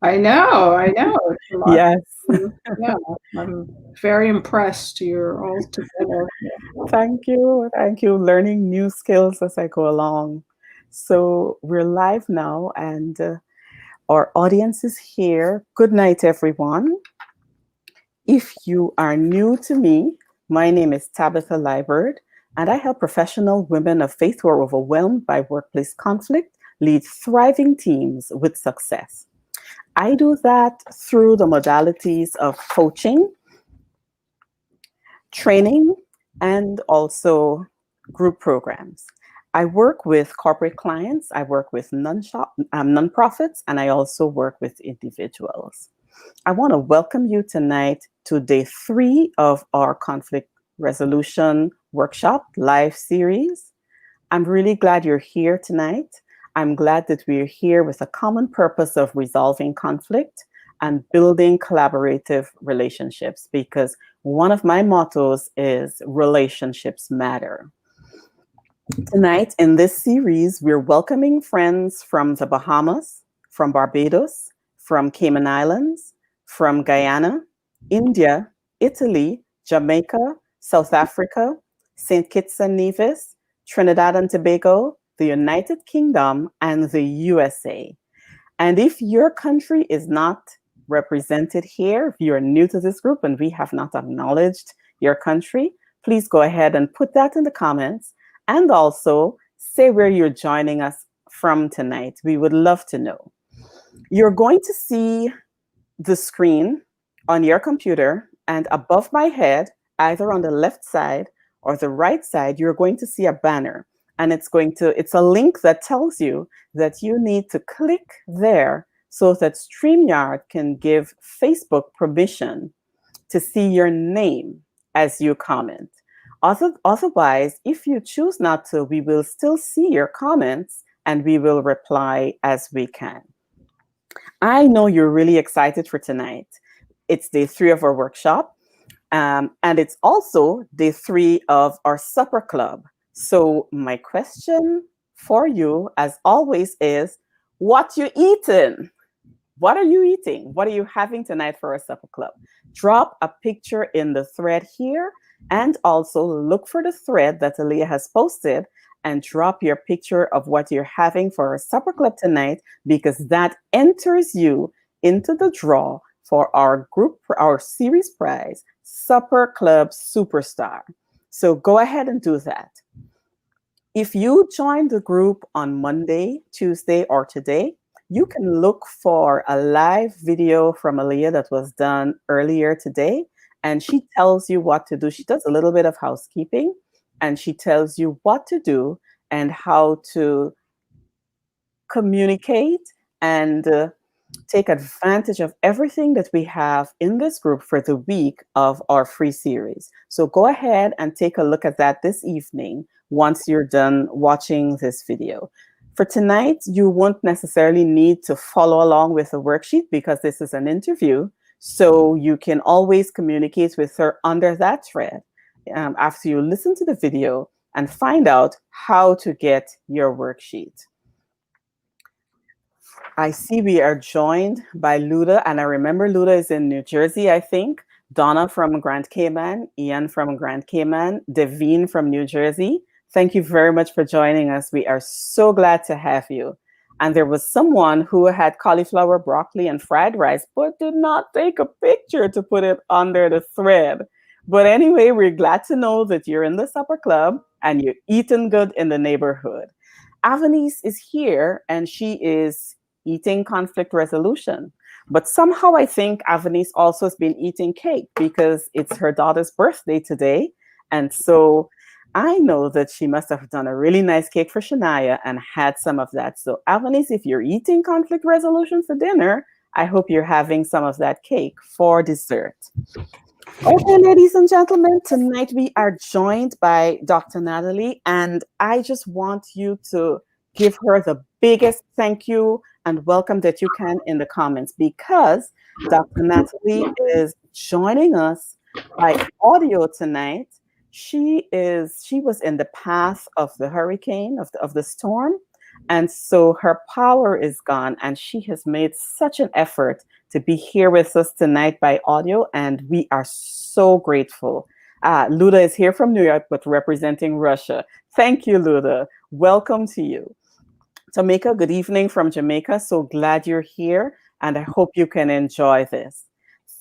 I know, I know. It's a lot. Yes. Yeah, I'm very impressed. You're all together. Thank you. Thank you. Learning new skills as I go along. So we're live now, and our audience is here. Good night, everyone. If you are new to me, my name is Tabitha Liebert, and I help professional women of faith who are overwhelmed by workplace conflict lead thriving teams with success. I do that through the modalities of coaching, training, and also group programs. I work with corporate clients, I work with nonprofits, and I also work with individuals. I want to welcome you tonight to day 3 of our conflict resolution workshop live series. I'm really glad you're here tonight. I'm glad that we're here with a common purpose of resolving conflict and building collaborative relationships, because one of my mottos is relationships matter. Tonight in this series, we're welcoming friends from the Bahamas, from Barbados, from Cayman Islands, from Guyana, India, Italy, Jamaica, South Africa, St. Kitts and Nevis, Trinidad and Tobago, the United Kingdom, and the USA. And if your country is not represented here, if you're new to this group and we have not acknowledged your country, please go ahead and put that in the comments, and also say where you're joining us from tonight. We would love to know. You're going to see the screen on your computer, and above my head, either on the left side or the right side, you're going to see a banner. And it's a link that tells you that you need to click there so that StreamYard can give Facebook permission to see your name as you comment. Otherwise, if you choose not to, we will still see your comments and we will reply as we can. I know you're really excited for tonight. It's day 3 of our workshop, and it's also day 3 of our supper club. So my question for you, as always, is what you eating? What are you eating? What are you having tonight for our supper club? Drop a picture in the thread here, and also look for the thread that Aaliyah has posted and drop your picture of what you're having for our supper club tonight, because that enters you into the draw for our series prize, Supper Club Superstar. So go ahead and do that. If you join the group on Monday, Tuesday, or today, you can look for a live video from Aaliyah that was done earlier today, and she tells you what to do. She does a little bit of housekeeping, and she tells you what to do and how to communicate and take advantage of everything that we have in this group for the week of our free series. So go ahead and take a look at that this evening once you're done watching this video. For tonight, you won't necessarily need to follow along with the worksheet because this is an interview. So you can always communicate with her under that thread after you listen to the video and find out how to get your worksheet. I see we are joined by Luda, and I remember Luda is in New Jersey, I think. Donna from Grand Cayman, Ian from Grand Cayman, Devine from New Jersey. Thank you very much for joining us. We are so glad to have you. And there was someone who had cauliflower, broccoli, and fried rice, but did not take a picture to put it under the thread. But anyway, we're glad to know that you're in the supper club and you're eating good in the neighborhood. Avanice is here, and she is eating conflict resolution. But somehow I think Avanice also has been eating cake because it's her daughter's birthday today. And so I know that she must have done a really nice cake for Shania and had some of that. So Avanice, if you're eating conflict resolution for dinner, I hope you're having some of that cake for dessert. Okay, ladies and gentlemen, tonight we are joined by Dr. Nathilee, and I just want you to give her the biggest thank you and welcome that you can in the comments, because Dr. Nathilee is joining us by audio tonight. She was in the path of the hurricane, of the storm, And so her power is gone, and she has made such an effort to be here with us tonight by audio, and we are so grateful. Luda is here from New York, but representing Russia. Thank you, Luda. Welcome to you. Tamika, good evening from Jamaica. So glad you're here, and I hope you can enjoy this.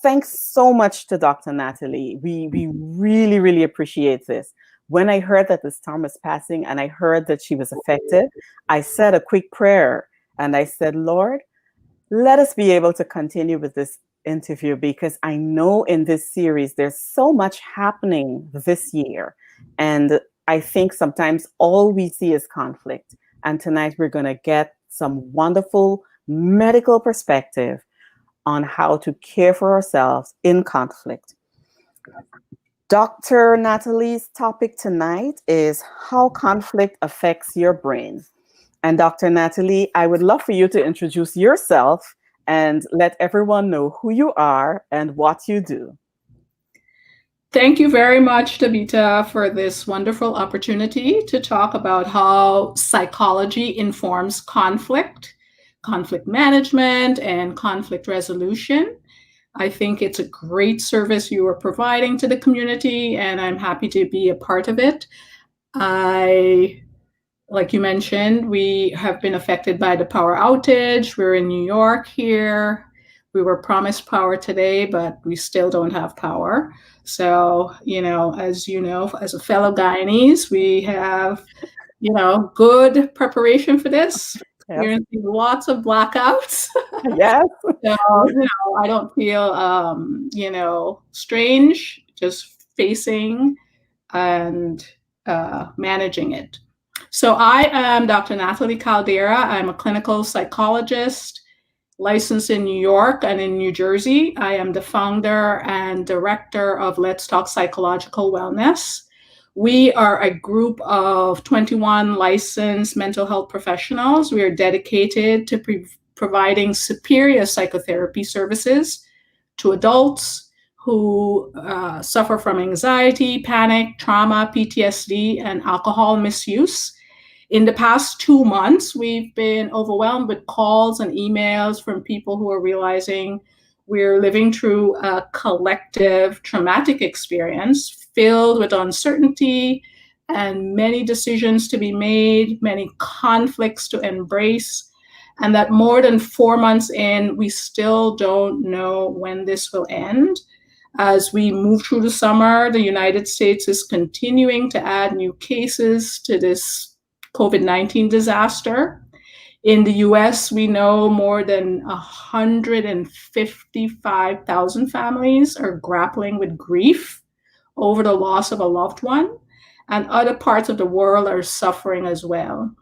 Thanks so much to Dr. Nathilee. We really, really appreciate this. When I heard that the storm was passing and I heard that she was affected, I said a quick prayer and I said, Lord, let us be able to continue with this interview because I know in this series there's so much happening this year. And I think sometimes all we see is conflict. And tonight we're going to get some wonderful medical perspective on how to care for ourselves in conflict. Dr. Nathilee's topic tonight is how conflict affects your brain. And Dr. Nathilee, I would love for you to introduce yourself and let everyone know who you are and what you do. Thank you very much, Tabitha, for this wonderful opportunity to talk about how psychology informs conflict management, and conflict resolution. I think it's a great service you are providing to the community, and I'm happy to be a part of it. Like you mentioned, we have been affected by the power outage. We're in New York here. We were promised power today, but we still don't have power. So, as as a fellow Guyanese, we have, good preparation for this. Yes. We're going to see lots of blackouts. Yes. So, I don't feel, strange, just facing and managing it. So I am Dr. Nathilee Caldeira. I'm a clinical psychologist licensed in New York and in New Jersey. I am the founder and director of Let's Talk Psychological Wellness. We are a group of 21 licensed mental health professionals. We are dedicated to providing superior psychotherapy services to adults who suffer from anxiety, panic, trauma, PTSD, and alcohol misuse. In the past 2 months, we've been overwhelmed with calls and emails from people who are realizing we're living through a collective traumatic experience filled with uncertainty and many decisions to be made, many conflicts to embrace, and that more than 4 months in, we still don't know when this will end. As we move through the summer, the United States is continuing to add new cases to this COVID-19 disaster. In the US, we know more than 155,000 families are grappling with grief over the loss of a loved one, and other parts of the world are suffering as well.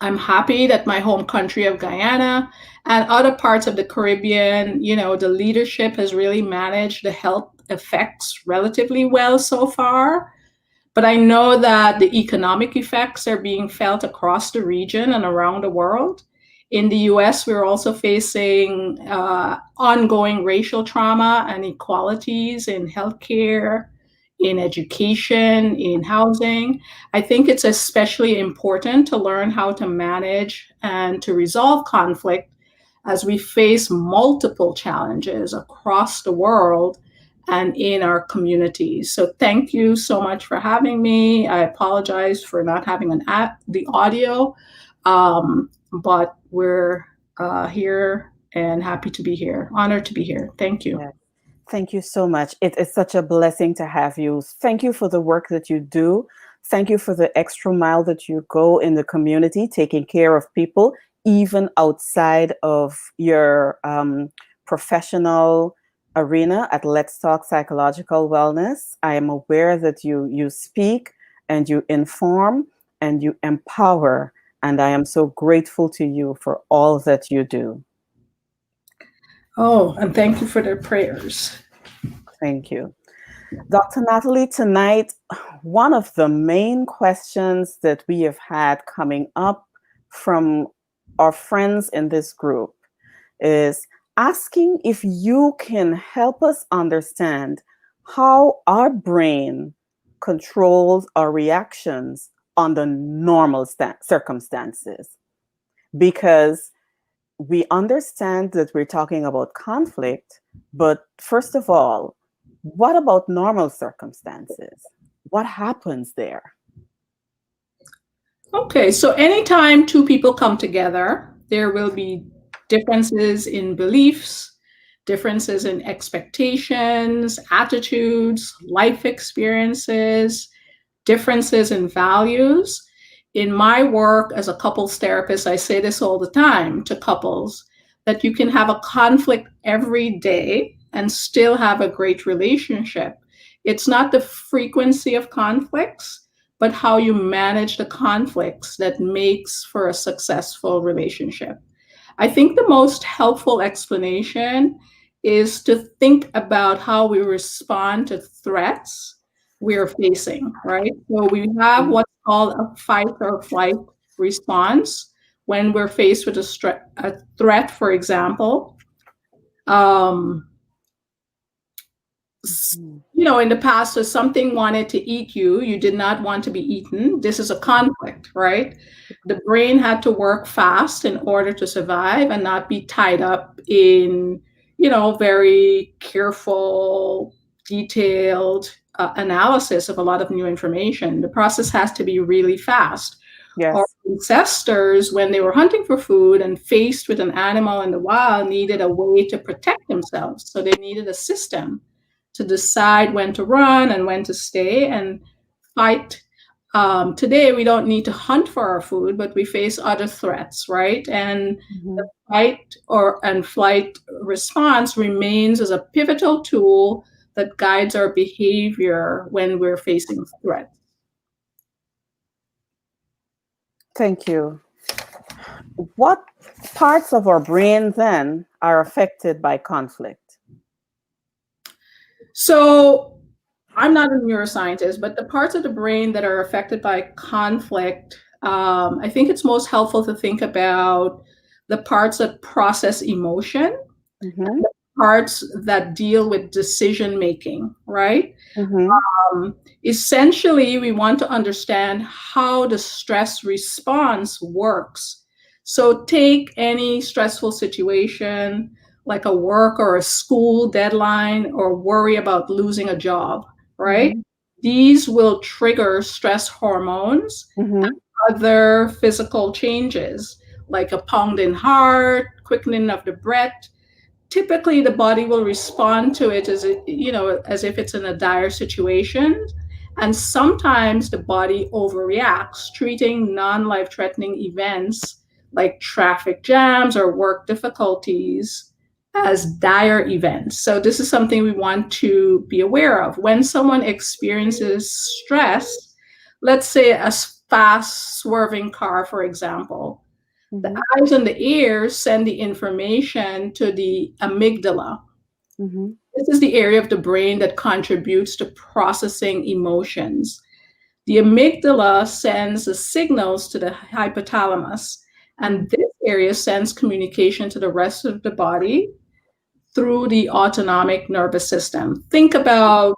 I'm happy that my home country of Guyana and other parts of the Caribbean, the leadership has really managed the health effects relatively well so far. But I know that the economic effects are being felt across the region and around the world. In the US, we're also facing ongoing racial trauma and inequalities in healthcare, in education, in housing. I think it's especially important to learn how to manage and to resolve conflict as we face multiple challenges across the world and in our communities. So thank you so much for having me. I apologize for not having the audio, but we're here and happy to be here, honored to be here. Thank you. Yes. Thank you so much. It is such a blessing to have you. Thank you for the work that you do. Thank you for the extra mile that you go in the community, taking care of people, even outside of your professional arena at Let's Talk Psychological Wellness. I am aware that you speak and you inform and you empower, and I am so grateful to you for all that you do. Oh, and thank you for their prayers. Thank you. Dr. Nathilee, tonight, one of the main questions that we have had coming up from our friends in this group is asking if you can help us understand how our brain controls our reactions under normal circumstances, because we understand that we're talking about conflict, but first of all, what about normal circumstances? What happens there? Okay, so anytime two people come together, there will be differences in beliefs, differences in expectations, attitudes, life experiences, differences in values. In my work as a couples therapist, I say this all the time to couples, that you can have a conflict every day and still have a great relationship. It's not the frequency of conflicts, but how you manage the conflicts that makes for a successful relationship. I think the most helpful explanation is to think about how we respond to threats we're facing, right? So we have what's called a fight or flight response when we're faced with a threat, for example. Um, in the past, if something wanted to eat you, you did not want to be eaten. This is a conflict, right? The brain had to work fast in order to survive and not be tied up in, very careful, detailed analysis of a lot of new information. The process has to be really fast. Yes. Our ancestors, when they were hunting for food and faced with an animal in the wild, needed a way to protect themselves. So they needed a system to decide when to run and when to stay and fight. Today, we don't need to hunt for our food, but we face other threats, right? And the fight and flight response remains as a pivotal tool that guides our behavior when we're facing threats. Thank you. What parts of our brain then are affected by conflict? So I'm not a neuroscientist, but the parts of the brain that are affected by conflict, I think it's most helpful to think about the parts that process emotion, the parts that deal with decision making, right? Essentially, we want to understand how the stress response works. So take any stressful situation, like a work or a school deadline, or worry about losing a job, right? These will trigger stress hormones and other physical changes, like a pounding heart, quickening of the breath. Typically, the body will respond to it as if it's in a dire situation. And sometimes the body overreacts, treating non-life-threatening events like traffic jams or work difficulties as dire events. So this is something we want to be aware of. When someone experiences stress, let's say a fast swerving car, for example, the eyes and the ears send the information to the amygdala. This is the area of the brain that contributes to processing emotions. The amygdala sends the signals to the hypothalamus, and this area sends communication to the rest of the body through the autonomic nervous system. Think about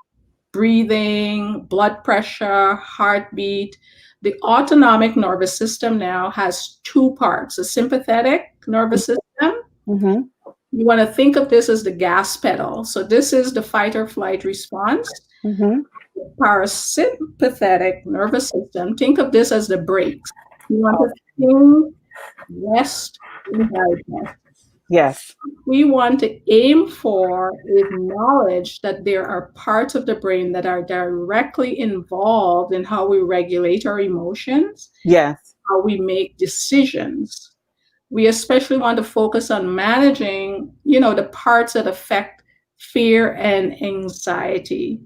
breathing, blood pressure, heartbeat. The autonomic nervous system now has two parts, a sympathetic nervous system. You want to think of this as the gas pedal. So this is the fight or flight response. The parasympathetic nervous system, think of this as the brakes. You want to think, rest, and digest. Yes. We want to aim for is knowledge that there are parts of the brain that are directly involved in how we regulate our emotions, yes, how we make decisions. We especially want to focus on managing, the parts that affect fear and anxiety.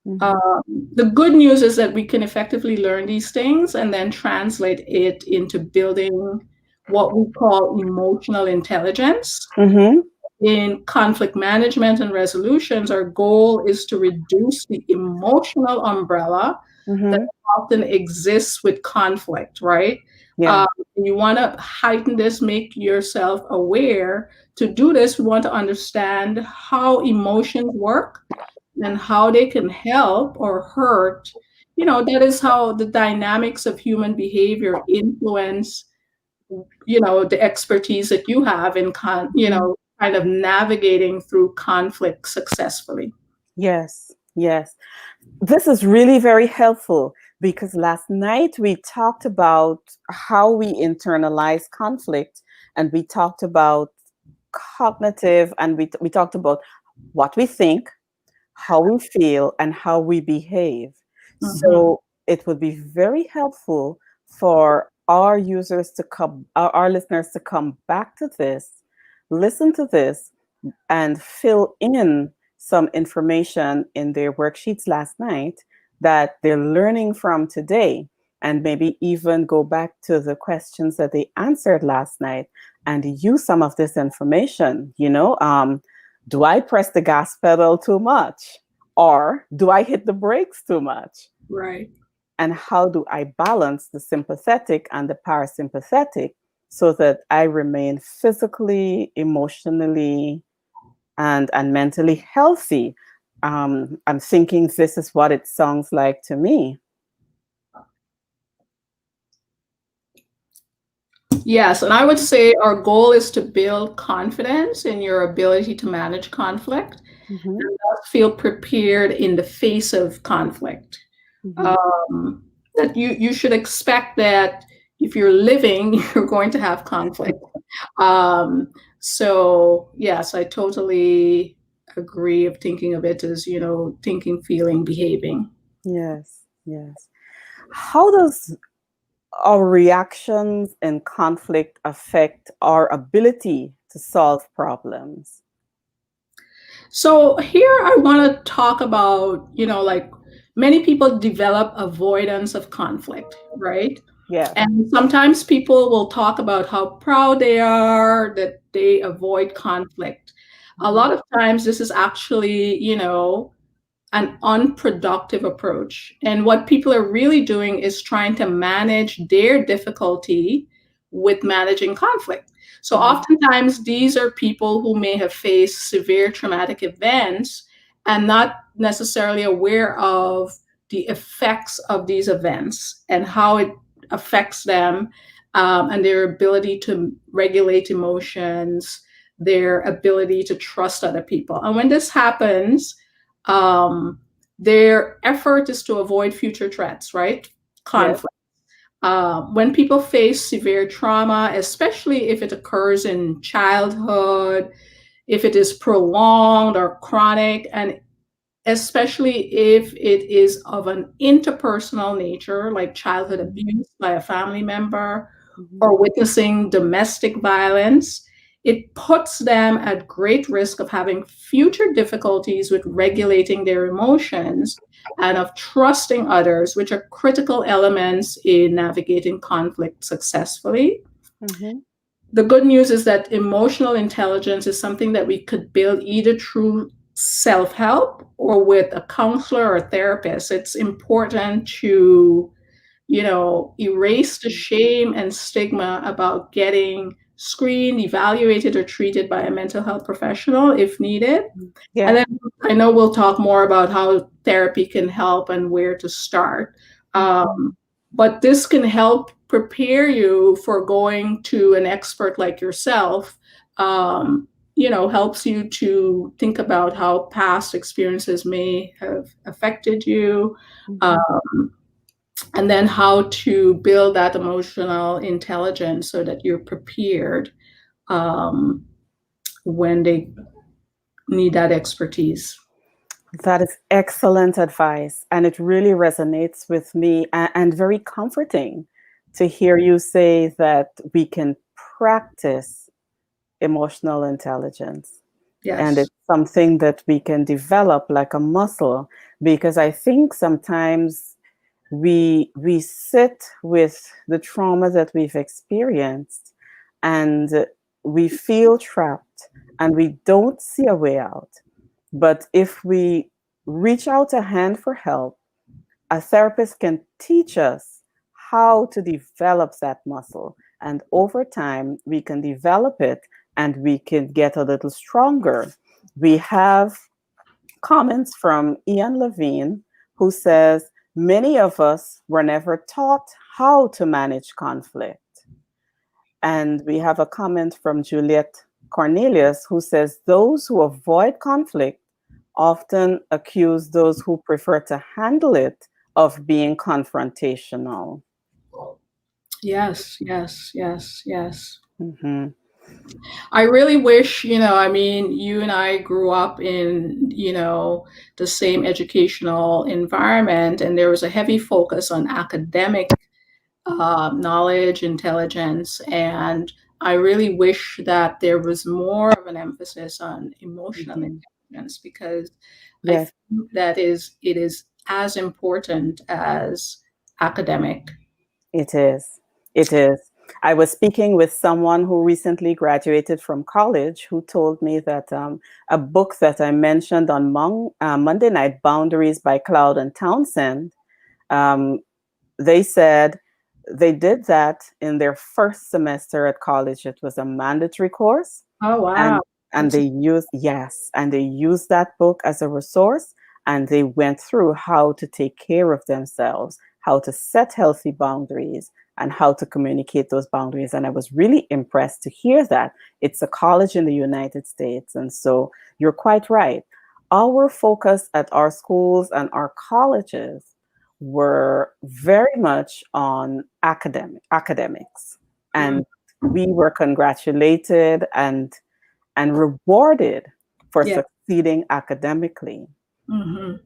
The good news is that we can effectively learn these things and then translate it into building what we call emotional intelligence. In conflict management and resolutions, our goal is to reduce the emotional umbrella that often exists with conflict, right? Yeah. You want to heighten this, make yourself aware. To do this, we want to understand how emotions work and how they can help or hurt that is how the dynamics of human behavior influence, the expertise that you have in Mhm. kind of navigating through conflict successfully. Yes, yes. This is really very helpful because last night we talked about how we internalize conflict, and we talked about cognitive, and we talked about what we think, how we feel, and how we behave. Mhm. So it would be very helpful for our users to come, our listeners to come back to this, listen to this, and fill in some information in their worksheets last night that they're learning from today, and maybe even go back to the questions that they answered last night and use some of this information. Do I press the gas pedal too much, or do I hit the brakes too much? Right. And how do I balance the sympathetic and the parasympathetic so that I remain physically, emotionally, and mentally healthy? I'm thinking this is what it sounds like to me. Yes, and I would say our goal is to build confidence in your ability to manage conflict Hmm. and thus feel prepared in the face of conflict. Hmm. Um, that you should expect that if you're living, you're going to have conflict. So yes, I totally agree of thinking of it as, thinking, feeling, behaving. Yes, yes. How does our reactions in conflict affect our ability to solve problems? So here I want to talk about, like many people develop avoidance of conflict, right? Yes. And sometimes people will talk about how proud they are that they avoid conflict. A Mhm. lot of times this is actually, an unproductive approach. And what people are really doing is trying to manage their difficulty with managing conflict. So Mhm. oftentimes these are people who may have faced severe traumatic events and not necessarily aware of the effects of these events and how it affects them, and their ability to regulate emotions, their ability to trust other people. And when this happens, um, their effort is to avoid future threats, right? Yes. Conflict. When people face severe trauma, especially if it occurs in childhood, if it is prolonged or chronic, and especially if it is of an interpersonal nature, like childhood Mhm. abuse by a family member Mhm. or witnessing domestic violence, it puts them at great risk of having future difficulties with regulating their emotions and of trusting others, which are critical elements in navigating conflict successfully. Mhm. The good news is that emotional intelligence is something that we could build either through self help or with a counselor or therapist. It's important to, erase the shame and stigma about getting screened, evaluated, or treated by a mental health professional if needed. And Yeah. then I know we'll talk more about how therapy can help and where to start. Mhm. But this can help prepare you for going to an expert like yourself. Helps you to think about how past experiences may have affected you, Mhm. um, and then how to build that emotional intelligence so that you're prepared, um, when they need that expertise. That is excellent advice. And it really resonates with me, and very comforting to hear you say that we can practice emotional intelligence. And Yes. it's something that we can develop like a muscle, because I think sometimes we sit with the trauma that we've experienced, and we feel trapped, and we don't see a way out. But if we reach out a hand for help, a therapist can teach us how to develop that muscle. And over time, we can develop it, and we can get a little stronger. We have comments from Ian Levine, who says, Many of us were never taught how to manage conflict. And we have a comment from Juliet Cornelius who says those who avoid conflict often accuse those who prefer to handle it of being confrontational. Yes, yes, yes, yes. Mm-hmm. I really wish, I mean, you and I grew up in, the same educational environment, and there was a heavy focus on academic knowledge, intelligence, and I really wish that there was more of an emphasis on emotional Mm-hmm. intelligence, because I Yes, think that it is as important as academic. it is. It is. I was speaking with someone who recently graduated from college who told me that a book that I mentioned on Monday Night, Boundaries by Cloud and Townsend, um, they said they did that in their first semester at college. It was a mandatory course, Oh, and wow. and That's they used, yes, and they used that book as a resource, and they went through how to take care of themselves, how to set healthy boundaries, and how to communicate those boundaries. And I was really impressed to hear that. It's a college in the United States, and so you're quite right. Our focus at our schools and our colleges were very much on academics, mm, and we were congratulated and rewarded for yeah. succeeding academically. Hmm.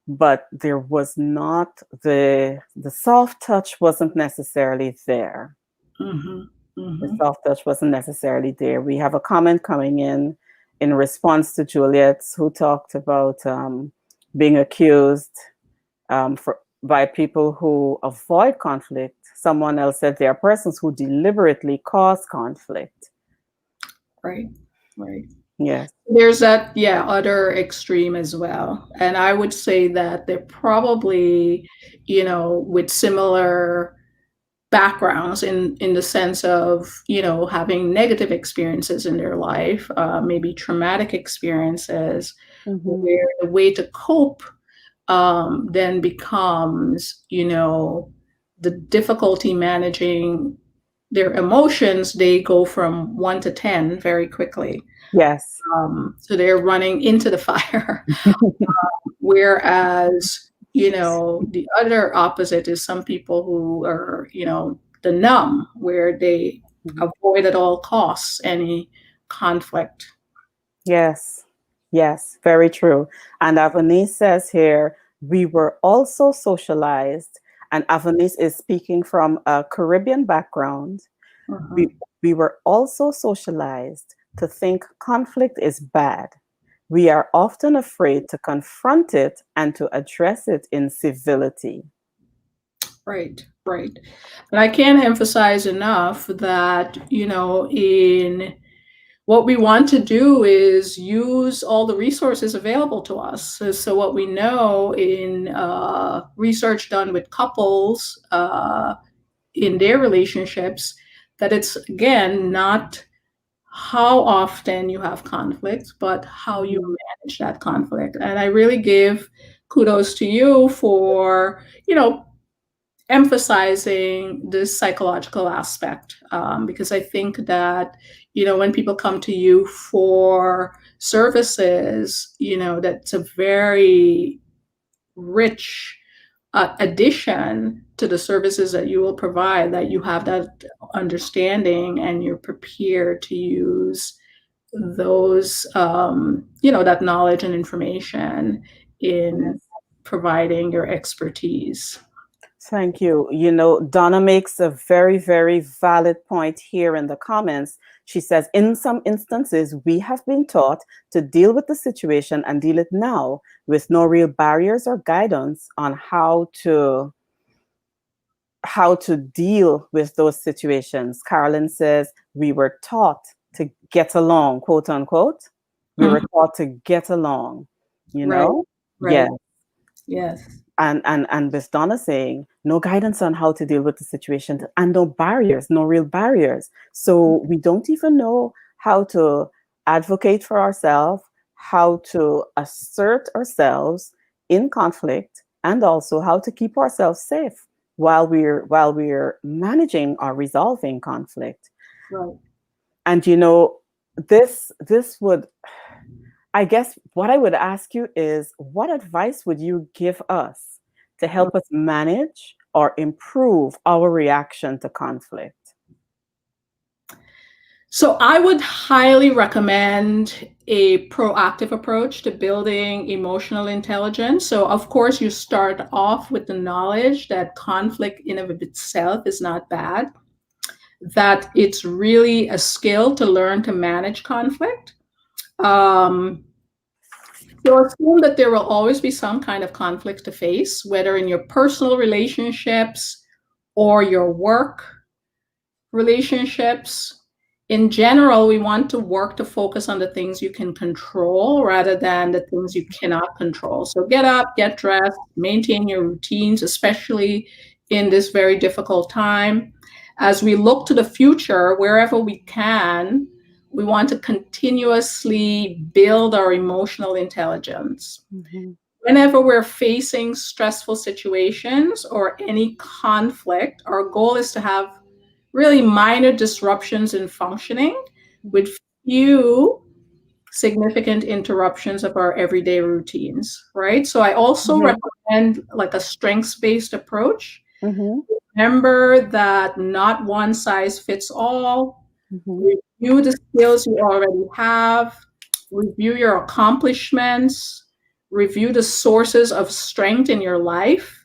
But there was not the soft touch wasn't necessarily there. Hmm. The Hmm. soft touch wasn't necessarily there. We have a comment coming in response to Juliet's, who talked about being accused by people who avoid conflict. Someone else said there are persons who deliberately cause conflict. Right, right. Yes. There's that, yeah, other extreme as well. And I would say that they're probably, with similar backgrounds in the sense of, having negative experiences in their life, maybe traumatic experiences, Mm-hmm. where the way to cope then becomes, the difficulty managing their emotions. They go from 1 to 10 very quickly. Yes. So they're running into the fire. Whereas, the other opposite is some people who are, the numb, where they Mhm. avoid at all costs any conflict. Yes, yes, very true. And Avanice says here, we were also socialized, and Avanice is speaking from a Caribbean background. Uh-huh. We were also socialized to think conflict is bad. We are often afraid to confront it and to address it in civility. Right, right. And I can't emphasize enough that, in what we want to do is use all the resources available to us. So what we know in research done with couples in their relationships, that it's, again, not how often you have conflict, but how you Mhm. manage that conflict. And I really give kudos to you for, emphasizing this psychological aspect, because I think that, when people come to you for services, that's a very rich addition to the services that you will provide, that you have that understanding and you're prepared to use those, that knowledge and information in Yes. providing your expertise. Thank you. You know, Donna makes a very, very valid point here in the comments. She says, in some instances, we have been taught to deal with the situation and deal it now with no real barriers or guidance on how to deal with those situations. Carolyn says, we were taught to get along, quote unquote. We were Mhm. taught to get along, you Right, know? Yeah. right. Yes. And with Donna saying no guidance on how to deal with the situation and no barriers, no real barriers. So we don't even know how to advocate for ourselves, how to assert ourselves in conflict, and also how to keep ourselves safe while we're managing or resolving conflict. Right. And this would, I guess what I would ask you is, what advice would you give us to help us manage or improve our reaction to conflict? So I would highly recommend a proactive approach to building emotional intelligence. So of course you start off with the knowledge that conflict in of itself is not bad, that it's really a skill to learn to manage conflict. Um, so assume that there will always be some kind of conflict to face, whether in your personal relationships or your work relationships. In general, we want to work to focus on the things you can control rather than the things you cannot control. So get up, get dressed, maintain your routines, especially in this very difficult time. As we look to the future, wherever we can, we want to continuously build our emotional intelligence. Mm-hmm. Whenever we're facing stressful situations or any conflict, our goal is to have really minor disruptions in functioning with few significant interruptions of our everyday routines, right? So I also Mm-hmm. recommend like a strengths-based approach. Mm-hmm. Remember that not one size fits all. Mm-hmm. Review the skills you already have, review your accomplishments, review the sources of strength in your life,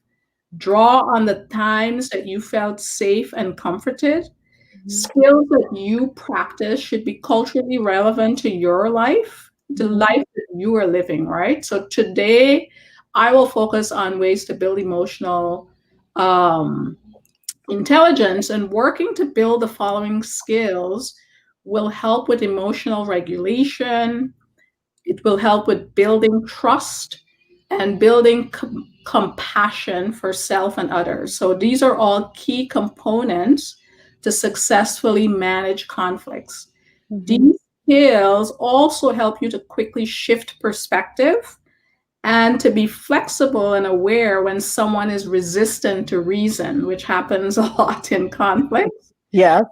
draw on the times that you felt safe and comforted. Skills that you practice should be culturally relevant to your life, the Mm-hmm. life that you are living, right? So today, I will focus on ways to build emotional um, intelligence, and working to build the following skills will help with emotional regulation. It will help with building trust and building compassion for self and others. So these are all key components to successfully manage conflicts. Mm-hmm. These skills also help you to quickly shift perspective and to be flexible and aware when someone is resistant to reason, which happens a lot in conflict. Yes.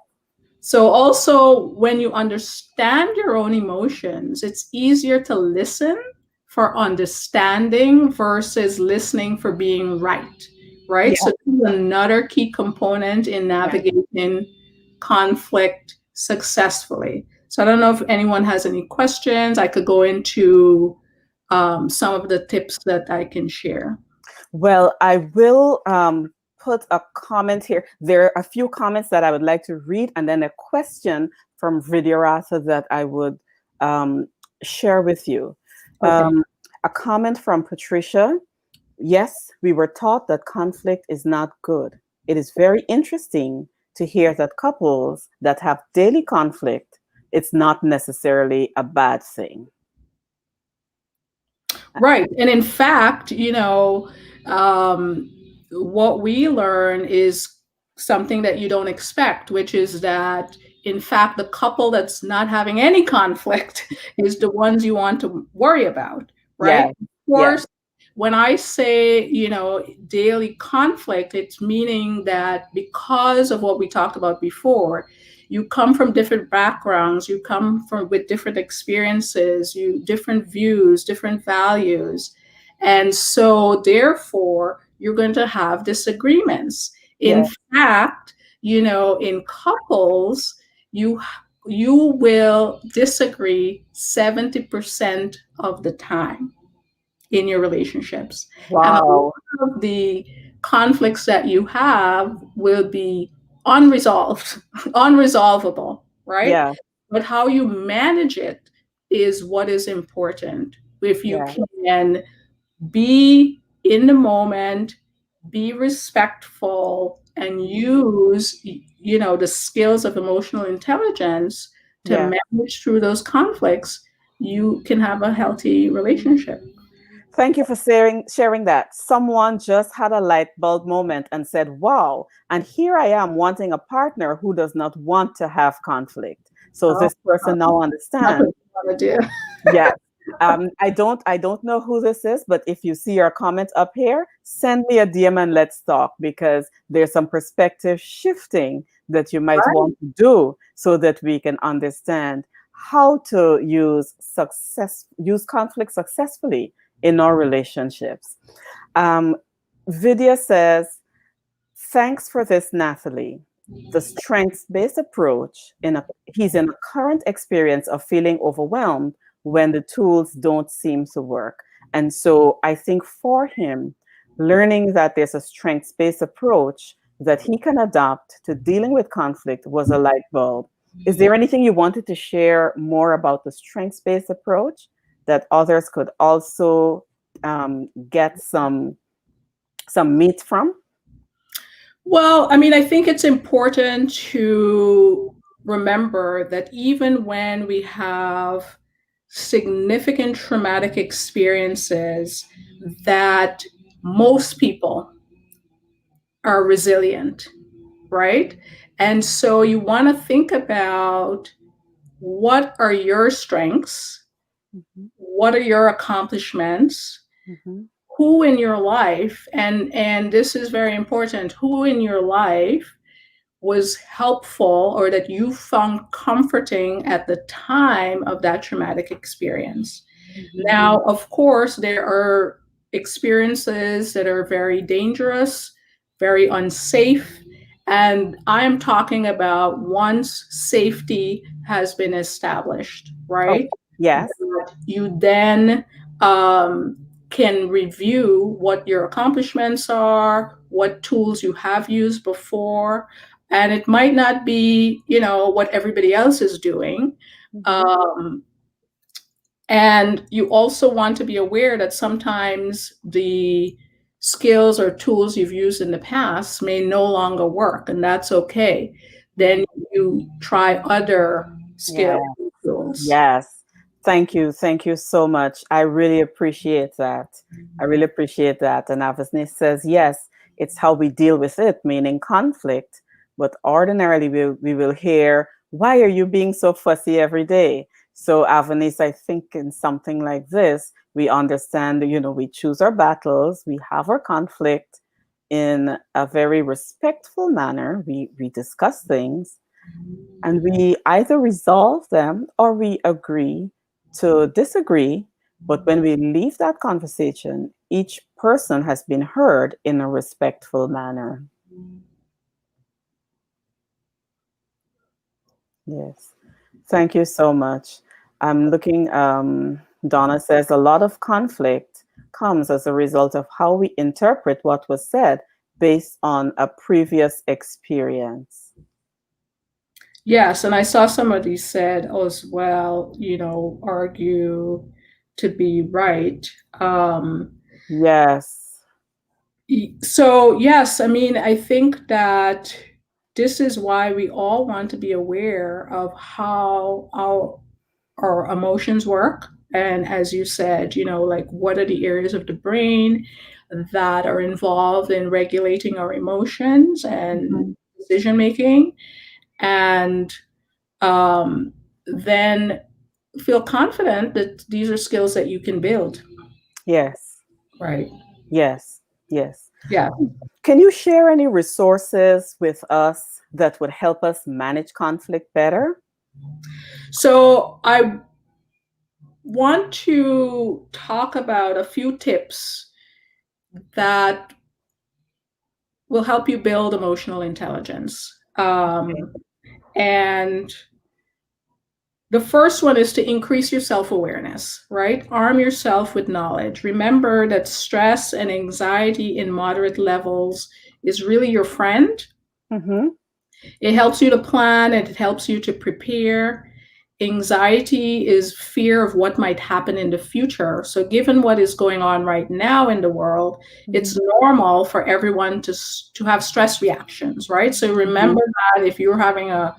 So, also, when you understand your own emotions, it's easier to listen for understanding versus listening for being right, right? Yeah. So, this is another key component in Yeah. navigating conflict successfully. So, I don't know if anyone has any questions. I could go into some of the tips that I can share. Well, I will put a comment here. There are a few comments that I would like to read, and then a question from Vidyarata that I would um, share with you. Okay. A comment from Patricia. Yes, we were taught that conflict is not good. It is very interesting to hear that couples that have daily conflict, it's not necessarily a bad thing. Right. And in fact, what we learn is something that you don't expect, which is that, in fact, the couple that's not having any conflict is the ones you want to worry about, right? Yeah, Of yeah, course, when I say, daily conflict, it's meaning that because of what we talked about before, you come from different backgrounds, you come from with different experiences, you different views, different values, and so therefore you're going to have disagreements. In yeah, fact, in couples, you you will disagree 70% of the time in your relationships, and a wow, lot of the conflicts that you have will be unresolved, unresolvable, right? yeah, But how you manage it is what is important. If you yeah, can be in the moment, be respectful, and use the skills of emotional intelligence to yeah. manage through those conflicts, you can have a healthy relationship. Thank you for sharing that. Someone just had a light bulb moment and said, wow, and here I am wanting a partner who does not want to have conflict. So Oh, this person now that's what understands. you want to do. Yes. I don't know who this is, but if you see your comment up here, send me a DM and let's talk, because there's some perspective shifting that you might Right. want to do so that we can understand how to use conflict successfully in our relationships. Um, Vidya says, thanks for this, Nathalie. The strengths-based approach, he's in a current experience of feeling overwhelmed when the tools don't seem to work. And so I think for him, learning that there's a strengths-based approach that he can adopt to dealing with conflict was a light bulb. Is there anything you wanted to share more about the strengths-based approach that others could also get some meat from? Well, I mean, I think it's important to remember that even when we have significant traumatic experiences, that most people are resilient, right? And so you want to think about what are your strengths? Mhm, What are your accomplishments? mhm, Who in your life, and this is very important, who in your life was helpful or that you found comforting at the time of that traumatic experience. mhm, Now, of course, there are experiences that are very dangerous, very unsafe. And I'm talking about once safety has been established, oh, right? yes. That you then um, can review what your accomplishments are, what tools you have used before, and it might not be, what everybody else is doing. Mhm, Um, and you also want to be aware that sometimes the skills or tools you've used in the past may no longer work, and that's okay. mhm. Then you try other skills Yeah. and tools. Yes. Thank you. Thank you so much. I really appreciate that. I really appreciate that. And Avasni says, yes, it's how we deal with it, meaning conflict. But ordinarily, we will hear, why are you being so fussy every day? So, Avanis, I think in something like this, we understand, we choose our battles, we have our conflict in a very respectful manner. We discuss things and we either resolve them or we agree to disagree. But when we leave that conversation, each person has been heard in a respectful manner. Yes. Thank you so much. I'm looking, Donna says a lot of conflict comes as a result of how we interpret what was said based on a previous experience. Yes, and I saw somebody said as well, argue to be right. Yes. So, yes, I mean, I think that this is why we all want to be aware of how our emotions work. And as you said, like what are the areas of the brain that are involved in regulating our emotions and Mhm. decision making. And then feel confident that these are skills that you can build. Yes. Right. Yes. Yes. Yeah. Can you share any resources with us that would help us manage conflict better? So I want to talk about a few tips that will help you build emotional intelligence. Okay. And the first one is to increase your self awareness, right? Arm yourself with knowledge. Remember that stress and anxiety in moderate levels is really your friend. Mm-hmm. It helps you to plan and it helps you to prepare. Anxiety is fear of what might happen in the future. So, given what is going on right now in the world, Mm-hmm. it's normal for everyone to have stress reactions, right? So, Mm-hmm. remember that if you're having a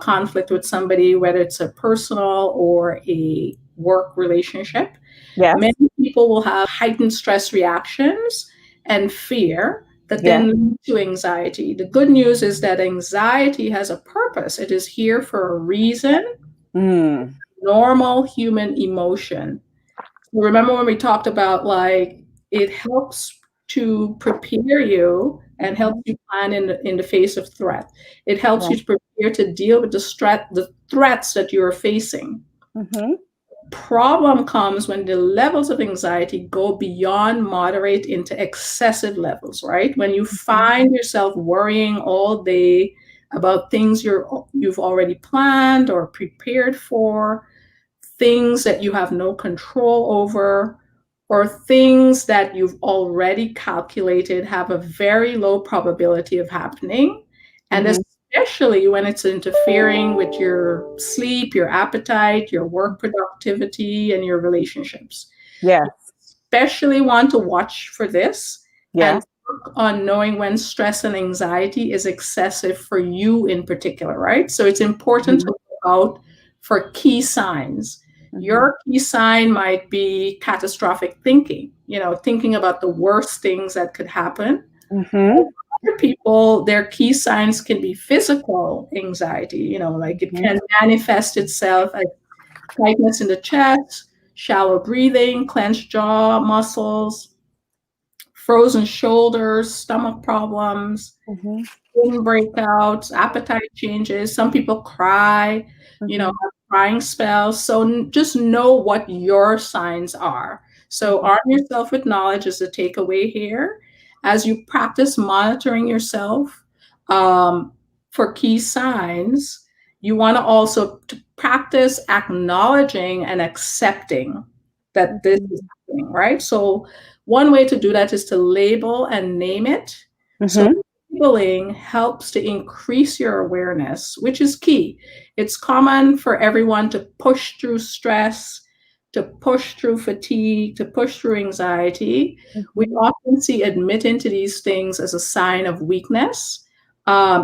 conflict with somebody, whether it's a personal or a work relationship, many Yes. people will have heightened stress reactions and fear that Yes. then lead to anxiety. The good news is that anxiety has a purpose. It is here for a reason, Mm. normal human emotion. Remember when we talked about like it helps to prepare you and helps Mhm. you plan in the face of threat. It helps Yeah. you to prepare to deal with the threats that you are facing. Mhm. Problem comes when the levels of anxiety go beyond moderate into excessive levels, right? When you Mhm. find yourself worrying all day about things you've already planned or prepared for, things that you have no control over, or things that you've already calculated have a very low probability of happening. And Mhm. especially when it's interfering with your sleep, your appetite, your work productivity, and your relationships. You Yes. especially want to watch for this and Yes. work on knowing when stress and anxiety is excessive for you in particular, right? So it's important to Mhm. look out for key signs. Mhm. Your key sign might be catastrophic thinking, thinking about the worst things that could happen. Mhm. Other people, their key signs can be physical anxiety, like it Mhm. can manifest itself as tightness in the chest, shallow breathing, clenched jaw muscles, frozen shoulders, stomach problems, Mhm. skin breakouts, appetite changes. Some people cry, Mhm. have crying spells. So just know what your signs are. So Mhm. arm yourself with knowledge is the takeaway here. As you practice monitoring yourself for key signs, you want to also to practice acknowledging and accepting that this is Mhm. happening, right? So one way to do that is to label and name it. So Mhm. labeling helps to increase your awareness, which is key. It's common for everyone to push through stress, to push through fatigue, to push through anxiety. We Mhm. often see admitting to these things as a sign of weakness.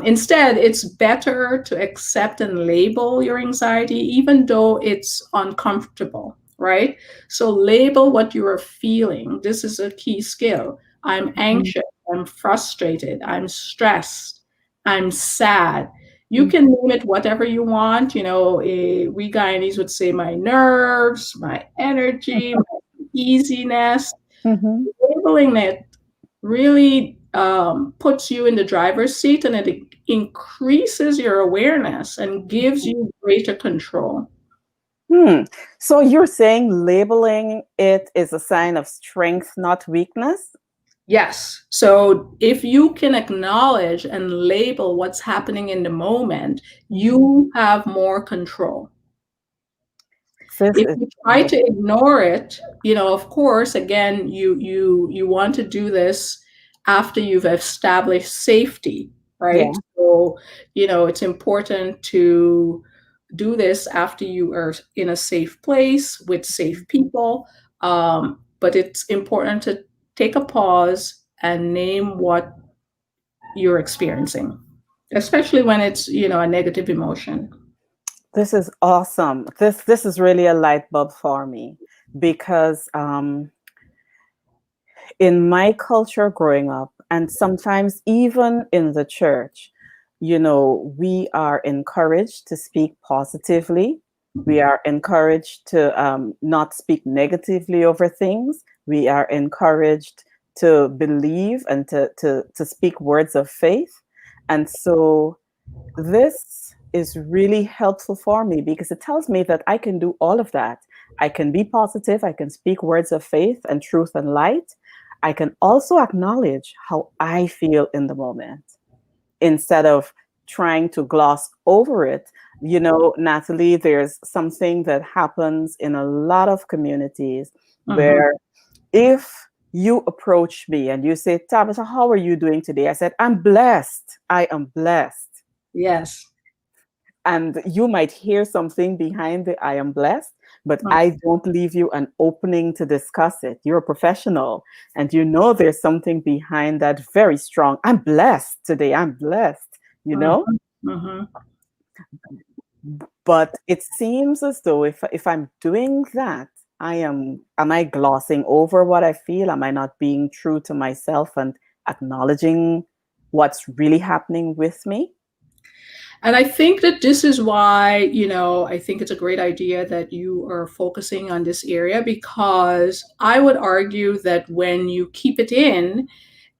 Instead, it's better to accept and label your anxiety, even though it's uncomfortable, right? So, label what you are feeling. This is a key skill. I'm Mhm. anxious. I'm frustrated. I'm stressed. I'm sad. You Mhm. can name it whatever you want. We Guyanese would say my nerves, my energy, my easiness. Mhm. Labeling it really puts you in the driver's seat and it increases your awareness and gives you greater control. Hmm. So you're saying labeling it is a sign of strength, not weakness? Yes. So if you can acknowledge and label what's happening in the moment, Mhm. you have more control. This If is you try to wonderful. ignore it, of course, again, you want to do this after you've established safety, right? Yeah. So, it's important to do this after you are in a safe place with safe people. But it's important to take a pause and name what you're experiencing, especially when it's, a negative emotion. This is awesome. This is really a light bulb for me because in my culture growing up, and sometimes even in the church, we are encouraged to speak positively. We are encouraged to not speak negatively over things. We are encouraged to believe and to speak words of faith. And so this is really helpful for me because it tells me that I can do all of that. I can be positive, I can speak words of faith and truth and light. I can also acknowledge how I feel in the moment instead of trying to gloss over it. Nathalie, there's something that happens in a lot of communities Mhm. where if you approach me and you say, Tabitha, how are you doing today? I said, I'm blessed. I am blessed. Yes. And you might hear something behind the I am blessed, but Mm. I don't leave you an opening to discuss it. You're a professional and there's something behind that very strong. I'm blessed today. I'm blessed, you know? Mhm. Mhm. But it seems as though if I'm doing that, am I glossing over what I feel? Am I not being true to myself and acknowledging what's really happening with me? And I think that this is why, I think it's a great idea that you are focusing on this area, because I would argue that when you keep it in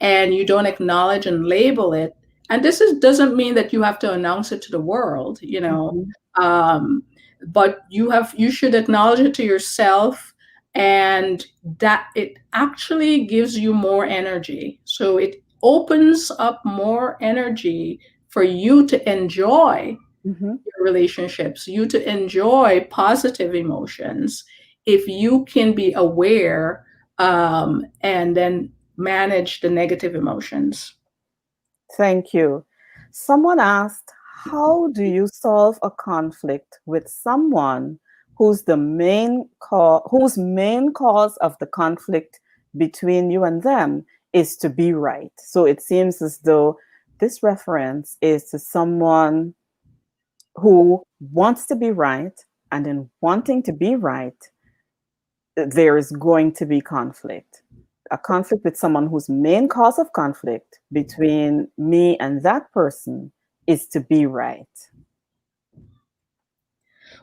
and you don't acknowledge and label it, and doesn't mean that you have to announce it to the world, Mhm. um, but you should acknowledge it to yourself, and that it actually gives you more energy. So it opens up more energy for you to enjoy Mhm. your relationships, you to enjoy positive emotions, if you can be aware, and then manage the negative emotions. Thank you. Someone asked, how do you solve a conflict with someone whose main cause of the conflict between you and them is to be right? So it seems as though this reference is to someone who wants to be right, and in wanting to be right, there is going to be conflict. A conflict with someone whose main cause of conflict between me and that person is to be right.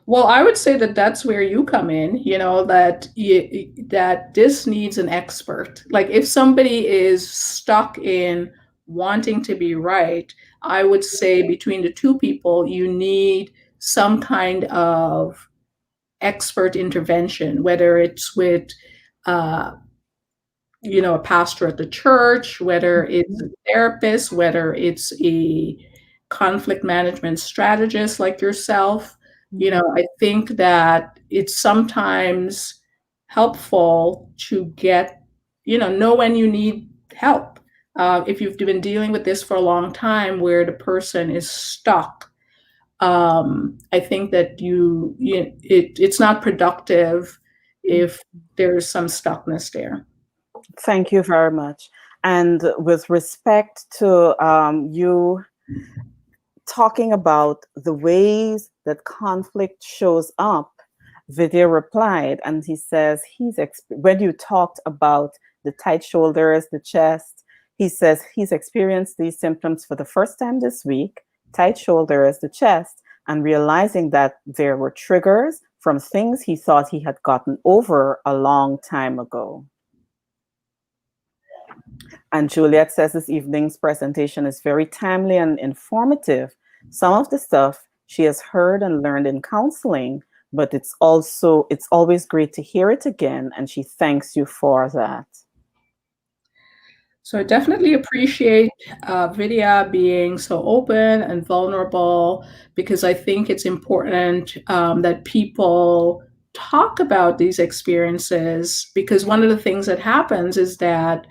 Well, I would say that that's where you come in, that this needs an expert. Like if somebody is stuck in wanting to be right, I would say between the two people, you need some kind of expert intervention, whether it's with uh, a pastor at the church, whether it's a Mhm. therapist, whether it's a conflict management strategist like yourself. Mhm. I think that it's sometimes helpful to know when you need help. If you've been dealing with this for a long time where the person is stuck, I think that it's not productive if there's some stuckness there. Thank you very much. And with respect to you talking about the ways that conflict shows up, Vidya replied, and he says when you talked about the tight shoulders, the chest, he says he's experienced these symptoms for the first time this week, tight shoulders, the chest, and realizing that there were triggers from things he thought he had gotten over a long time ago. And Juliet says this evening's presentation is very timely and informative. Some of the stuff she has heard and learned in counseling, but it's always great to hear it again, and she thanks you for that. So I definitely appreciate Vidya being so open and vulnerable, because I think it's important that people talk about these experiences, because one of the things that happens is that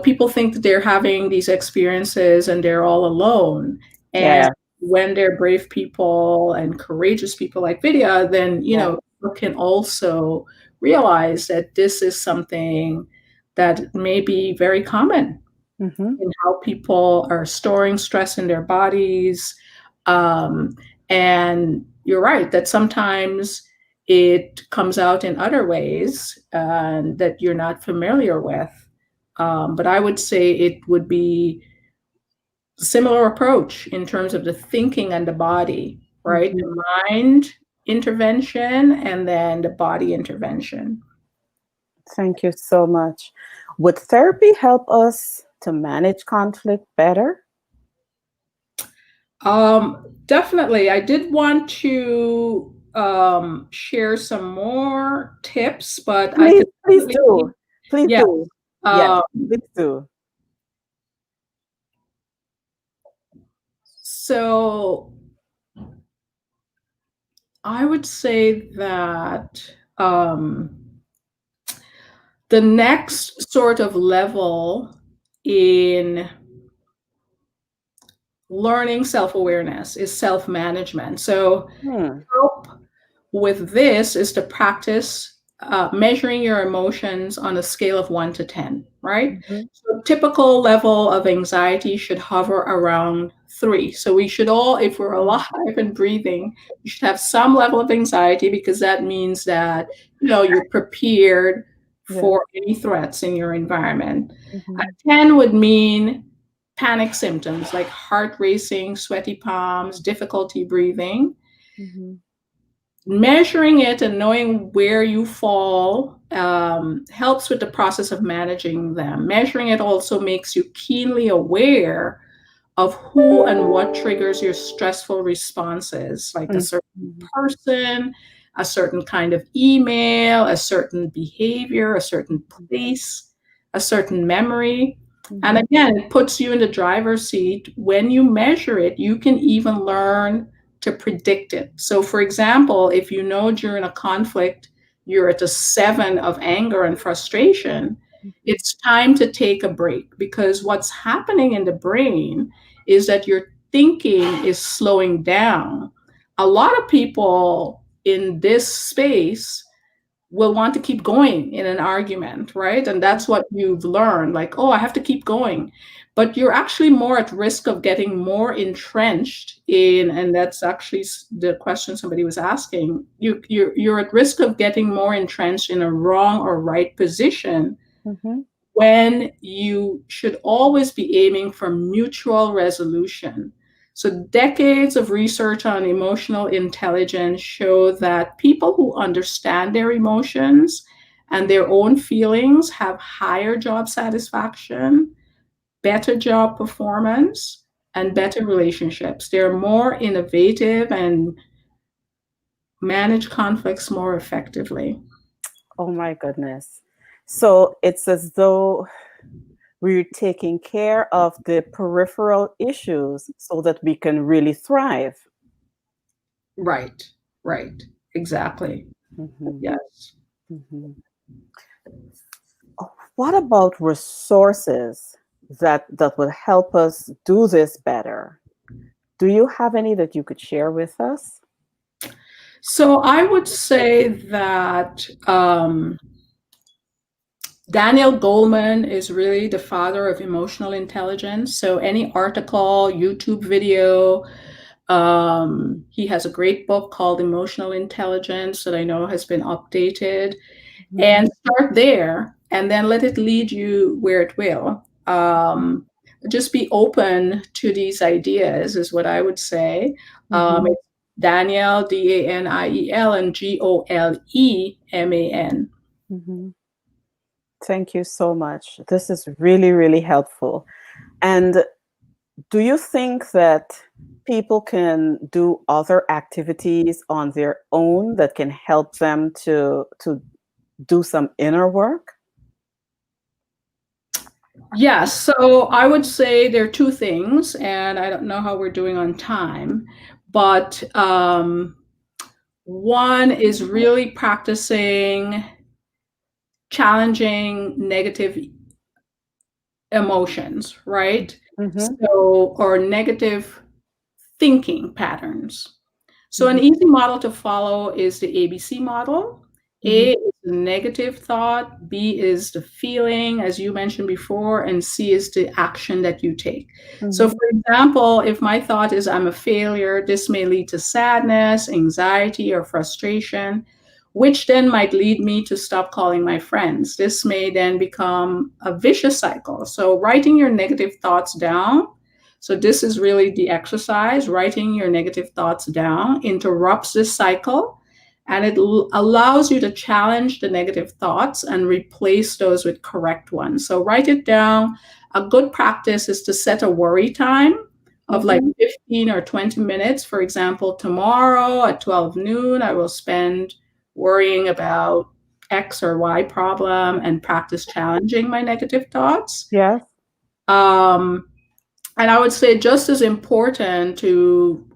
people think that they're having these experiences and they're all alone. And Yeah. when they're brave people and courageous people like Vidya, then, Yeah. people can also realize that this is something that may be very common Mm-hmm. in how people are storing stress in their bodies. Um, and you're right that sometimes it comes out in other ways that you're not familiar with. But I would say it would be a similar approach in terms of the thinking and the body, right? Mm-hmm. The mind intervention and then the body intervention. Thank you so much. Would therapy help us to manage conflict better? Definitely. I did want to share some more tips, but I Please, could please definitely, do. Please yeah. do. Yes, Um, please do. so I would say that the next sort of level in learning self awareness is self management. So, Hmm. help with this is to practice measuring your emotions on a scale of 1 to 10, right? Mhm. So typical level of anxiety should hover around 3. So we should all, if we're alive and breathing, we should have some level of anxiety, because that means that you're prepared Yes. for any threats in your environment. Mhm. 10 would mean panic symptoms like heart racing, sweaty palms, difficulty breathing. Mm-hmm. Measuring it and knowing where you fall helps with the process of managing them. Measuring it also makes you keenly aware of who and what triggers your stressful responses, like a certain Mm-hmm. person, a certain kind of email, a certain behavior, a certain place, a certain memory. And Mm-hmm. again, it puts you in the driver's seat. When you measure it, you can even learn to predict it. So, for example, if you know during a conflict you're at a 7 of anger and frustration, Mm-hmm. it's time to take a break, because what's happening in the brain is that your thinking is slowing down. A lot of people in this space will want to keep going in an argument, right? And that's what you've learned, like, oh, I have to keep going. But you're actually more at risk of getting more entrenched in, and that's actually the question somebody was asking. You're at risk of getting more entrenched in a wrong or right position Mm-hmm. when you should always be aiming for mutual resolution. So, decades of research on emotional intelligence show that people who understand their emotions and their own feelings have higher job satisfaction, better job performance, and better relationships. They're more innovative and manage conflicts more effectively. Oh my goodness. So it's as though we're taking care of the peripheral issues so that we can really thrive. Right, right, exactly. Mm-hmm. Yes. Mm-hmm. What about resources that would help us do this better? Do you have any that you could share with us? So I would say that Daniel Goleman is really the father of emotional intelligence. So any article, YouTube video, he has a great book called Emotional Intelligence that I know has been updated. Mm-hmm. And start there, and then let it lead you where it will. Just be open to these ideas, is what I would say. Mm-hmm. It's Daniel, Daniel, and Goleman. Mm-hmm. Thank you so much. This is really, really helpful. And do you think that people can do other activities on their own that can help them to do some inner work? Yes, so I would say there are two things, and I don't know how we're doing on time, but one is really practicing challenging negative emotions, right? Mm-hmm. So, or negative thinking patterns. So, an Mm-hmm. easy model to follow is the ABC model. Mm-hmm. A is the negative thought, B is the feeling, as you mentioned before, and C is the action that you take. So, Mm-hmm. for example, if my thought is I'm a failure, this may lead to sadness, anxiety, or frustration, which then might lead me to stop calling my friends. This may then become a vicious cycle. So, writing your negative thoughts down, so this is really the exercise. Writing your negative thoughts down interrupts this cycle, and it allows you to challenge the negative thoughts and replace those with correct ones. So write it down. A good practice is to set a worry time of like Mm-hmm. 15 or 20 minutes. For example, tomorrow at 12 noon, I will spend worrying about X or Y problem and practice challenging my negative thoughts. Yes. Um, and I would say just as important to,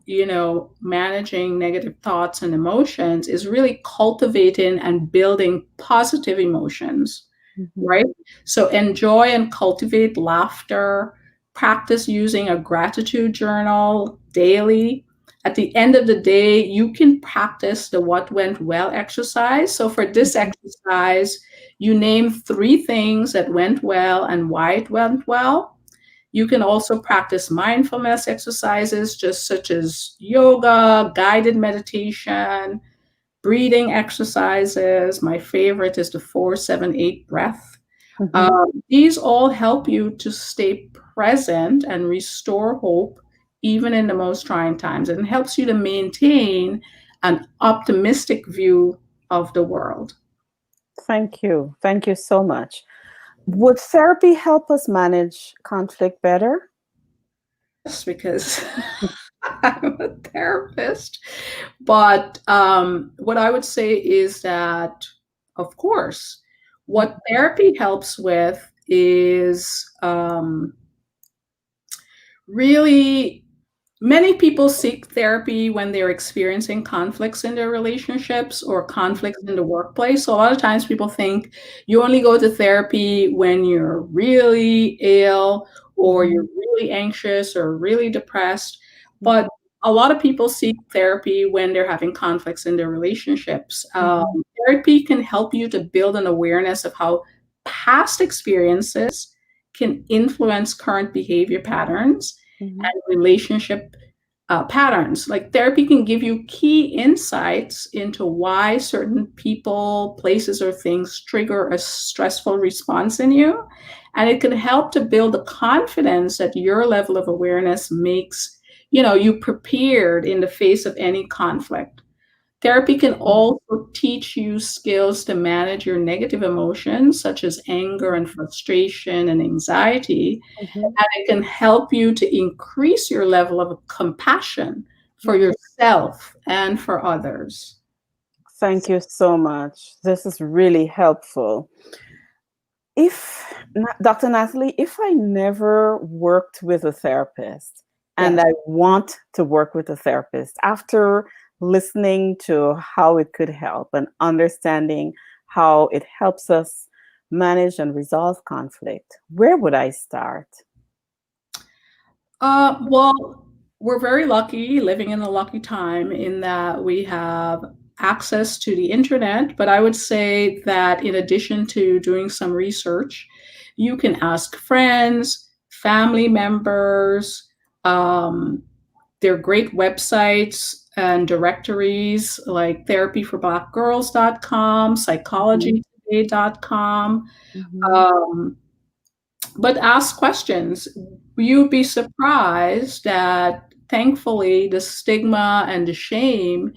managing negative thoughts and emotions is really cultivating and building positive emotions, Mm-hmm. right? So enjoy and cultivate laughter, practice using a gratitude journal daily. At the end of the day, you can practice the what went well exercise. So for this Mm-hmm. exercise, you name 3 things that went well and why it went well. You can also practice mindfulness exercises, just such as yoga, guided meditation, breathing exercises. My favorite is the 4-7-8 breath. Mm-hmm. These all help you to stay present and restore hope even in the most trying times. And it helps you to maintain an optimistic view of the world. Thank you. Thank you so much. Would therapy help us manage conflict better? Yes, because I'm a therapist. But what I would say is that, of course, what therapy helps with is really many people seek therapy when they're experiencing conflicts in their relationships or conflicts in the workplace. So a lot of times people think you only go to therapy when you're really ill or you're really anxious or really depressed. But a lot of people seek therapy when they're having conflicts in their relationships. Therapy can help you to build an awareness of how past experiences can influence current behavior patterns and relationship patterns. Like therapy can give you key insights into why certain people, places, or things trigger a stressful response in you. And it can help to build the confidence that your level of awareness makes, you prepared in the face of any conflict. Therapy can also teach you skills to manage your negative emotions, such as anger and frustration and anxiety. And it can help you to increase your level of compassion for yourself and for others. Thank you so much. This is really helpful. Dr. Nathilee, if I never worked with a therapist and Yes. I want to work with a therapist after listening to how it could help and understanding how it helps us manage and resolve conflict, where would I start? Well, we're very lucky, living in a lucky time in that we have access to the internet. But I would say that in addition to doing some research, you can ask friends, family members. There are great websites and directories like therapyforblackgirls.com, psychologytoday.com. Um, but ask questions. You'd be surprised that thankfully the stigma and the shame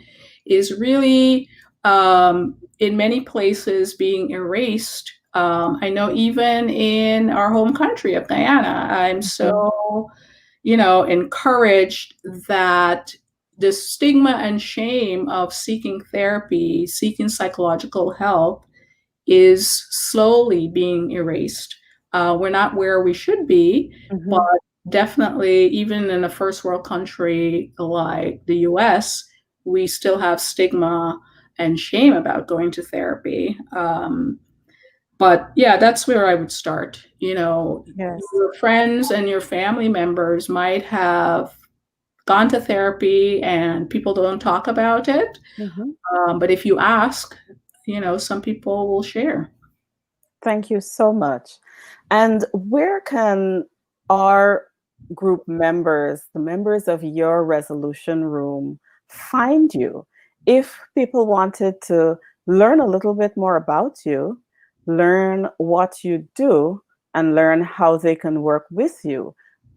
is really in many places being erased. I know even in our home country of Guyana, I'm so, encouraged that the stigma and shame of seeking therapy, seeking psychological help is slowly being erased. We're not where we should be, but definitely, even in a first world country like the US, we still have stigma and shame about going to therapy. But yeah, that's where I would start. Yes. Your friends and your family members might have gone to therapy and people don't talk about it. But if you ask, some people will share. Thank you so much. And where can our group members, the members of your resolution room, find you? If people wanted to learn a little bit more about you, learn what you do, and learn how they can work with you,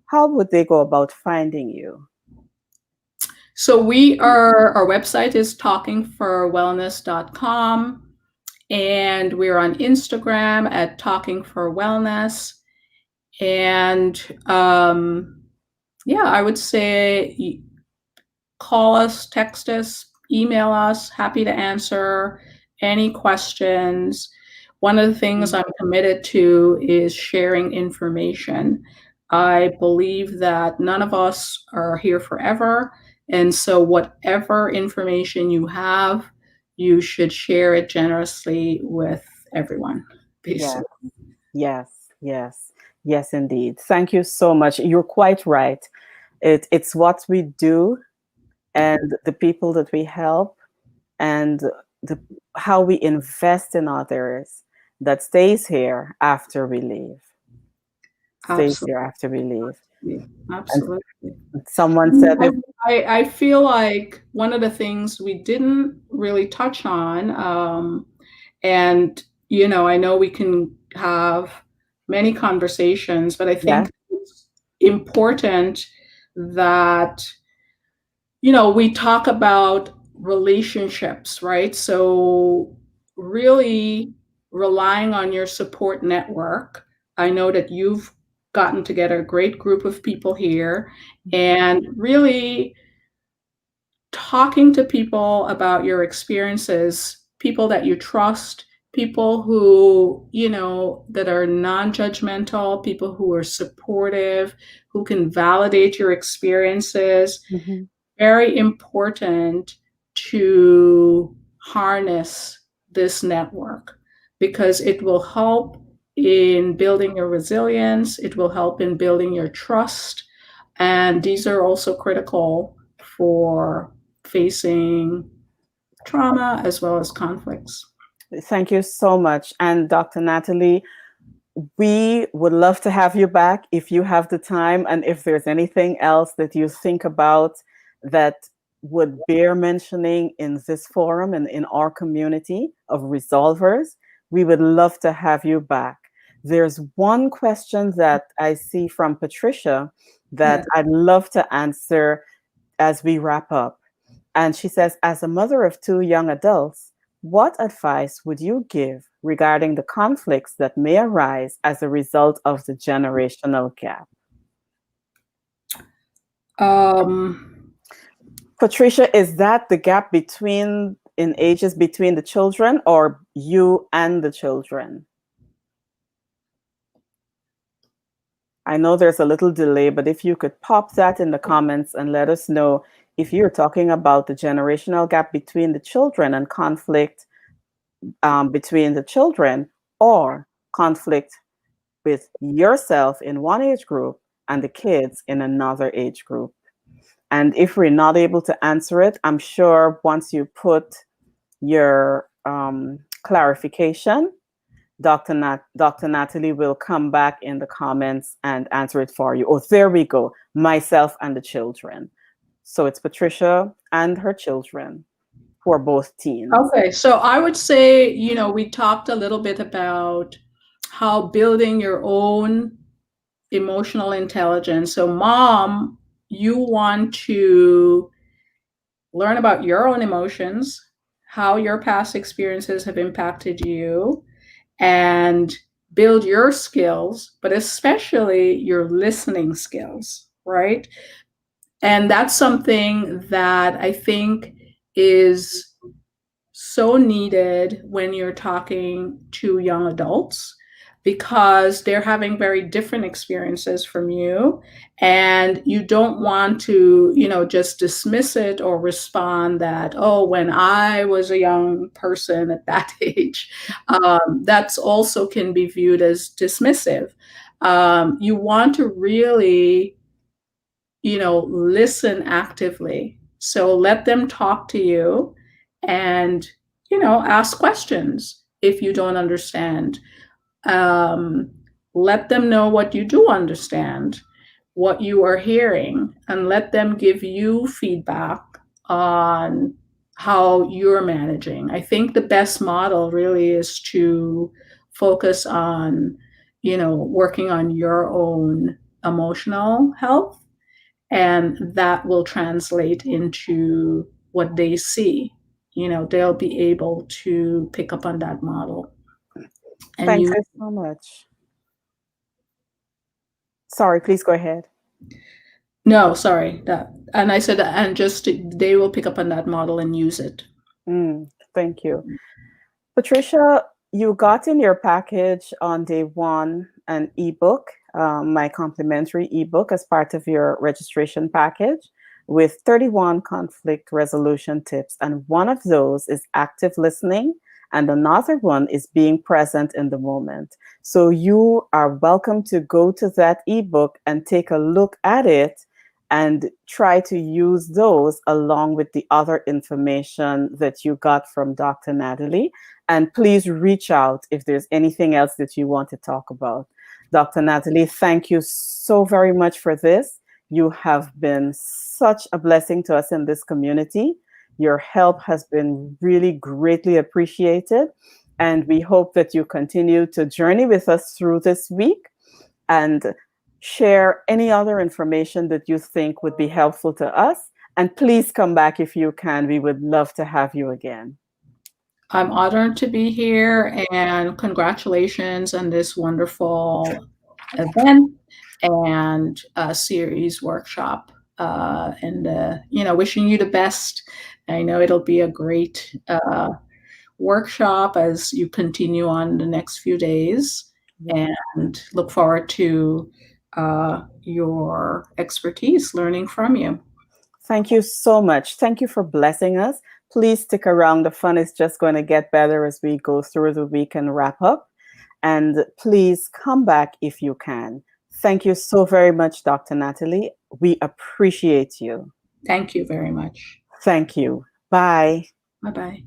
how would they go about finding you? So our website is talkingforwellness.com, and we're on Instagram at Talking for Wellness. And yeah, I would say call us, text us, email us. Happy to answer any questions. One of the things I'm committed to is sharing information. I believe that none of us are here forever. And so, whatever information you have, you should share it generously with everyone, Yes, basically. yes, yes, yes, indeed. Thank you so much. You're quite right. It's what we do and the people that we help and how we invest in others that stays here after we leave. Stays here after we leave. And Absolutely. someone said, I feel like one of the things we didn't really touch on, and I know we can have many conversations, but I yeah, think important that, we talk about relationships, right? So really relying on your support network. I know that you've gotten together a great group of people here, and really talking to people about your experiences, people that you trust, people who, that are non-judgmental, people who are supportive, who can validate your experiences. Mm-hmm. Very important to harness this network because it will help in building your resilience, it will help in building your trust, and these are also critical for facing trauma as well as conflicts. Thank you so much. And Dr. Nathilee, we would love to have you back if you have the time, and if there's anything else that you think about that would bear mentioning in this forum and in our community of resolvers, we would love to have you back. There's one question that I see from Patricia that Yeah. I'd love to answer as we wrap up. And she says, as a mother of two young adults, what advice would you give regarding the conflicts that may arise as a result of the generational gap? Patricia, is that the gap between in ages between the children or you and the children? I know there's a little delay, but if you could pop that in the comments and let us know if you're talking about the generational gap between the children and conflict between the children, or conflict with yourself in one age group and the kids in another age group. And if we're not able to answer it, I'm sure once you put your clarification, Dr. Nathilee will come back in the comments and answer it for you. Oh, there we go. Myself and the children. So it's Patricia and her children, who are both teens. Okay, so I would say, we talked a little bit about how building your own emotional intelligence. So, mom, you want to learn about your own emotions, how your past experiences have impacted you, and build your skills, but especially your listening skills, right? And that's something that I think is so needed when you're talking to young adults because they're having very different experiences from you, and you don't want to just dismiss it or respond that, oh, when I was a young person at that age. That's also can be viewed as dismissive. You want to really listen actively. So let them talk to you and, ask questions if you don't understand. Um, let them know what you do understand, what you are hearing, and let them give you feedback on how you're managing. I think the best model really is to focus on, working on your own emotional health, and that will translate into what they see. They'll be able to pick up on that model. And Thank you so much. Sorry, please go ahead. No, sorry. And I said, and just they will pick up on that model and use it. Thank you. Patricia, you got in your package on day one an ebook, my complimentary ebook as part of your registration package with 31 conflict resolution tips. And one of those is active listening, and another one is being present in the moment. So you are welcome to go to that ebook and take a look at it and try to use those along with the other information that you got from Dr. Nathilee. And please reach out if there's anything else that you want to talk about. Dr. Nathilee, thank you so very much for this. You have been such a blessing to us in this community. Your help has been really greatly appreciated. And we hope that you continue to journey with us through this week. And Share any other information that you think would be helpful to us. And please come back if you can. We would love to have you again. I'm honored to be here, and congratulations on this wonderful event and series workshop. And wishing you the best. I know it'll be a great workshop as you continue on the next few days, and look forward to your expertise, learning from you. Thank you so much. Thank you for blessing us. Please stick around. The fun is just going to get better as we go through the week and wrap up. And please come back if you can. Thank you so very much, Dr. Nathilee. We appreciate you. Thank you very much. Thank you. Bye. Bye-bye.